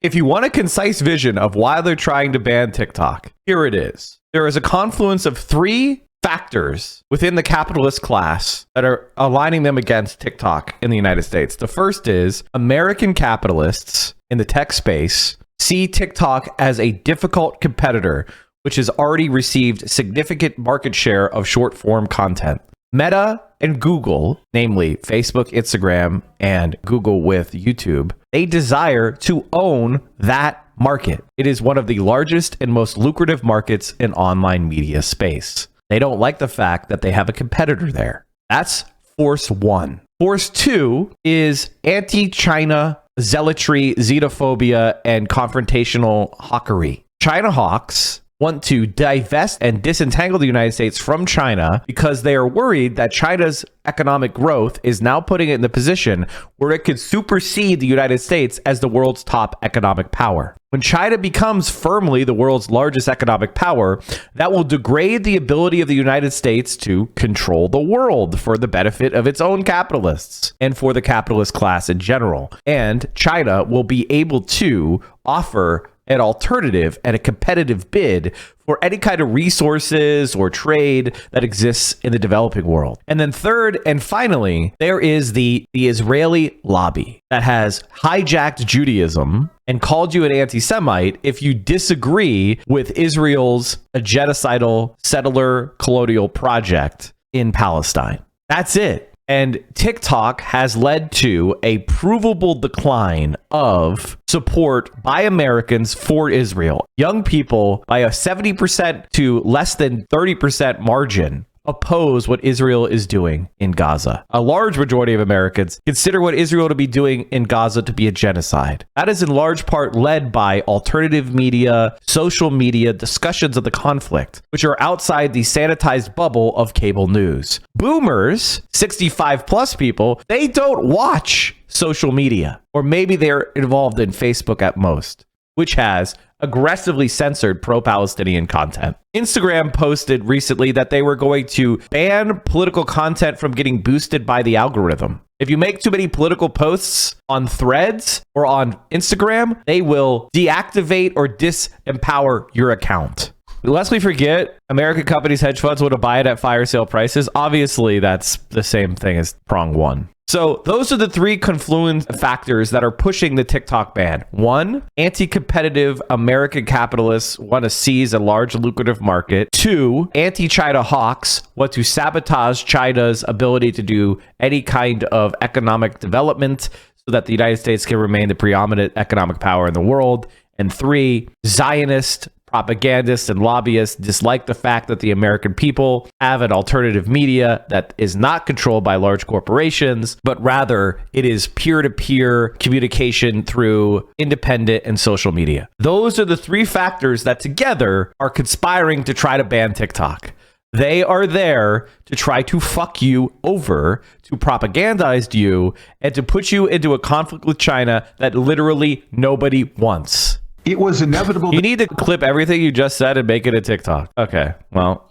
If you want a concise vision of why they're trying to ban TikTok, here it is. There is a confluence of three factors within the capitalist class that are aligning them against TikTok in the United States. The first is American capitalists in the tech space see TikTok as a difficult competitor, which has already received significant market share of short form content. Meta and Google, namely Facebook, Instagram, and Google with YouTube, they desire to own that market. It is one of the largest and most lucrative markets in online media space. They don't like the fact that they have a competitor there. That's force one. Force two is anti-China zealotry, xenophobia, and confrontational hawkery. China hawks want to divest and disentangle the United States from China because they are worried that China's economic growth is now putting it in the position where it could supersede the United States as the world's top economic power. When China becomes firmly the world's largest economic power, that will degrade the ability of the United States to control the world for the benefit of its own capitalists and for the capitalist class in general. And China will be able to offer an alternative and a competitive bid for any kind of resources or trade that exists in the developing world. And then third and finally, there is the Israeli lobby that has hijacked Judaism and called you an anti-Semite if you disagree with Israel's genocidal settler colonial project in Palestine. That's it. And TikTok has led to a provable decline of support by Americans for Israel. Young people, by a 70% to less than 30% margin, oppose what Israel is doing in Gaza. A large majority of Americans consider what Israel to be doing in Gaza to be a genocide. That is in large part led by alternative media, social media discussions of the conflict, which are outside the sanitized bubble of cable news. Boomers, 65 plus people, they don't watch social media, or maybe they're involved in Facebook at most, which has aggressively censored pro-Palestinian content. Instagram posted recently that they were going to ban political content from getting boosted by the algorithm. If you make too many political posts on Threads or on Instagram, they will deactivate or disempower your account. Lest we forget, American companies, hedge funds want to buy it at fire sale prices. Obviously, that's the same thing as prong one. So those are the three confluent factors that are pushing the TikTok ban. One, anti-competitive American capitalists want to seize a large lucrative market. Two, anti-China hawks want to sabotage China's ability to do any kind of economic development so that the United States can remain the predominant economic power in the world. And three, Zionist propagandists and lobbyists dislike the fact that the American people have an alternative media that is not controlled by large corporations, but rather it is peer-to-peer communication through independent and social media. Those are the three factors that together are conspiring to try to ban TikTok. They are there to try to fuck you over, to propagandize you, and to put you into a conflict with China that literally nobody wants. It was inevitable. You need to clip everything you just said and make it a TikTok. Okay, well,